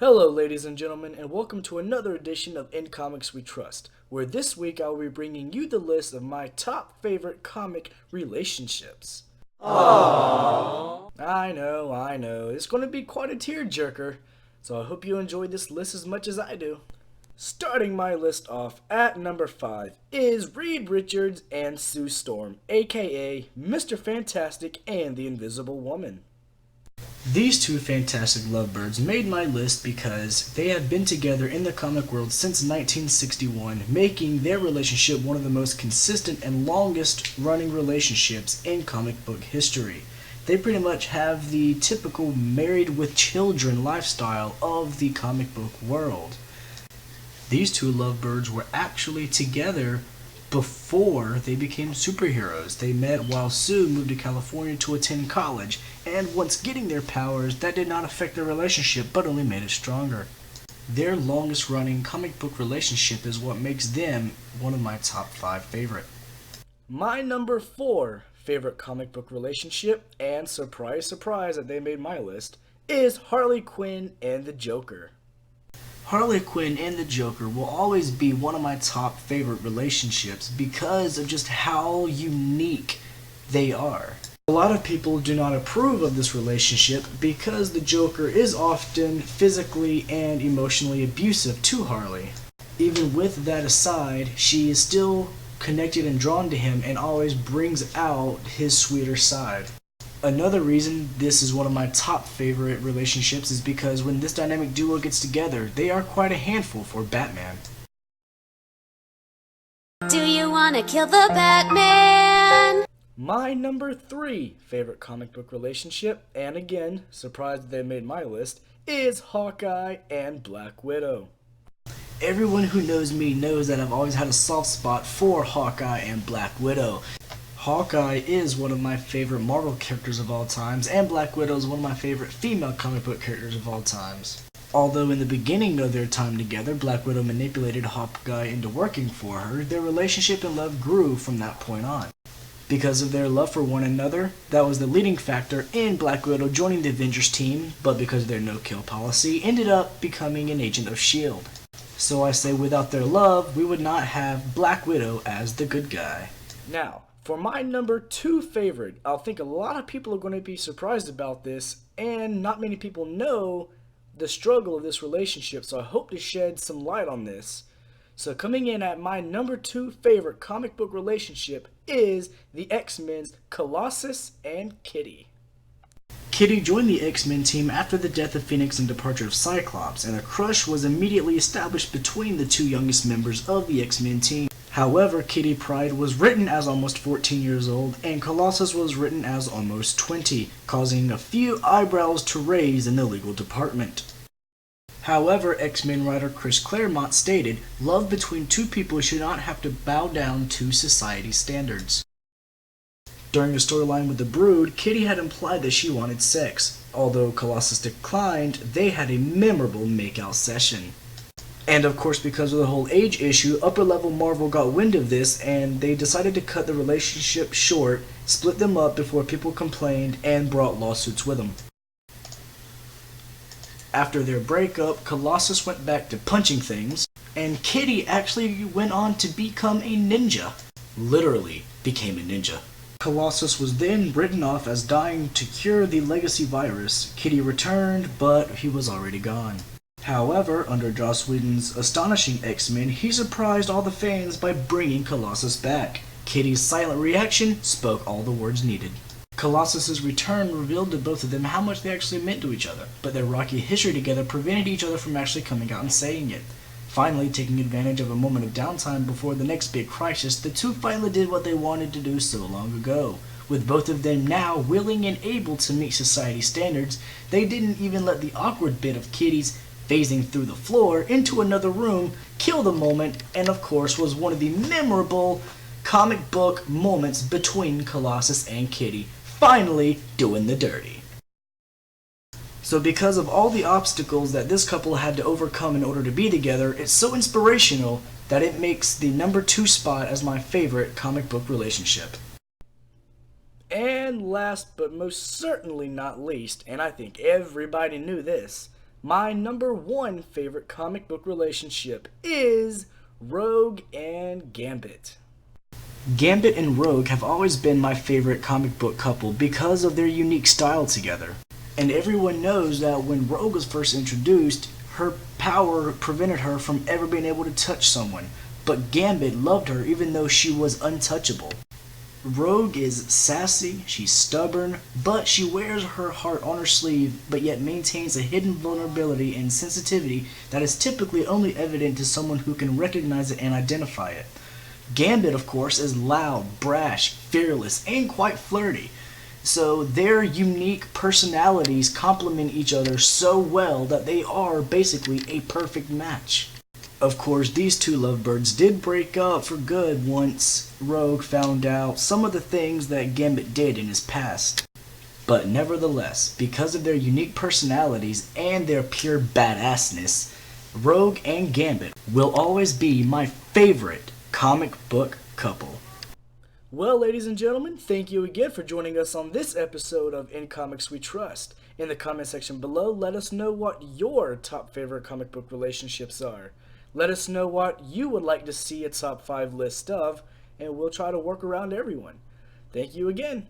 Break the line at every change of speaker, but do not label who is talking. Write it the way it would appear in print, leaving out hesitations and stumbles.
Hello, ladies and gentlemen, and welcome to another edition of In Comics We Trust, where this week I will be bringing you the list of my top favorite comic relationships. Aww. I know, it's going to be quite a tearjerker, so I hope you enjoy this list as much as I do. Starting my list off at number 5 is Reed Richards and Sue Storm, aka Mr. Fantastic and the Invisible Woman. These two fantastic lovebirds made my list because they have been together in the comic world since 1961, making their relationship one of the most consistent and longest running relationships in comic book history. They pretty much have the typical married with children lifestyle of the comic book world. These two lovebirds were actually together before they became superheroes. They met while Sue moved to California to attend college, and once getting their powers, that did not affect their relationship but only made it stronger. Their longest running comic book relationship is what makes them one of my top 5 favorite. My number 4 favorite comic book relationship, and surprise surprise that they made my list, is Harley Quinn and the Joker. Harley Quinn and the Joker will always be one of my top favorite relationships because of just how unique they are. A lot of people do not approve of this relationship because the Joker is often physically and emotionally abusive to Harley. Even with that aside, she is still connected and drawn to him and always brings out his sweeter side. Another reason this is one of my top favorite relationships is because when this dynamic duo gets together, they are quite a handful for Batman.
Do you wanna kill the Batman?
My number 3 favorite comic book relationship, and again, surprised that they made my list, is Hawkeye and Black Widow. Everyone who knows me knows that I've always had a soft spot for Hawkeye and Black Widow. Hawkeye is one of my favorite Marvel characters of all times, and Black Widow is one of my favorite female comic book characters of all times. Although in the beginning of their time together, Black Widow manipulated Hawkeye into working for her, their relationship and love grew from that point on. Because of their love for one another, that was the leading factor in Black Widow joining the Avengers team, but because of their no-kill policy, ended up becoming an agent of S.H.I.E.L.D. So I say without their love, we would not have Black Widow as the good guy. Now, for my number 2 favorite, I think a lot of people are going to be surprised about this, and not many people know the struggle of this relationship, so I hope to shed some light on this. So coming in at my number 2 favorite comic book relationship is the X-Men's Colossus and Kitty. Kitty joined the X-Men team after the death of Phoenix and departure of Cyclops, and a crush was immediately established between the two youngest members of the X-Men team. However, Kitty Pryde was written as almost 14 years old, and Colossus was written as almost 20, causing a few eyebrows to raise in the legal department. However, X-Men writer Chris Claremont stated, love between two people should not have to bow down to society standards. During a storyline with the Brood, Kitty had implied that she wanted sex. Although Colossus declined, they had a memorable make-out session. And of course, because of the whole age issue, upper level Marvel got wind of this and they decided to cut the relationship short, split them up before people complained, and brought lawsuits with them. After their breakup, Colossus went back to punching things, and Kitty actually went on to become a ninja. Literally became a ninja. Colossus was then written off as dying to cure the legacy virus. Kitty returned, but he was already gone. However, under Joss Whedon's astonishing X-Men, he surprised all the fans by bringing Colossus back. Kitty's silent reaction spoke all the words needed. Colossus's return revealed to both of them how much they actually meant to each other, but their rocky history together prevented each other from actually coming out and saying it. Finally, taking advantage of a moment of downtime before the next big crisis, the two finally did what they wanted to do so long ago. With both of them now willing and able to meet society standards, they didn't even let the awkward bit of Kitty's phasing through the floor into another room kill the moment, and of course was one of the memorable comic book moments between Colossus and Kitty, finally doing the dirty. So because of all the obstacles that this couple had to overcome in order to be together, it's so inspirational that it makes the number 2 spot as my favorite comic book relationship. And last but most certainly not least, and I think everybody knew this, My number one favorite comic book relationship is Rogue and Gambit. Gambit and Rogue have always been my favorite comic book couple because of their unique style together. And everyone knows that when Rogue was first introduced, her power prevented her from ever being able to touch someone. But Gambit loved her even though she was untouchable. Rogue is sassy, she's stubborn, but she wears her heart on her sleeve, but yet maintains a hidden vulnerability and sensitivity that is typically only evident to someone who can recognize it and identify it. Gambit, of course, is loud, brash, fearless, and quite flirty. So their unique personalities complement each other so well that they are basically a perfect match. Of course, these two lovebirds did break up for good once Rogue found out some of the things that Gambit did in his past. But nevertheless, because of their unique personalities and their pure badassness, Rogue and Gambit will always be my favorite comic book couple. Well, ladies and gentlemen, thank you again for joining us on this episode of In Comics We Trust. In the comment section below, let us know what your top favorite comic book relationships are. Let us know what you would like to see a top 5 list of, and we'll try to work around everyone. Thank you again.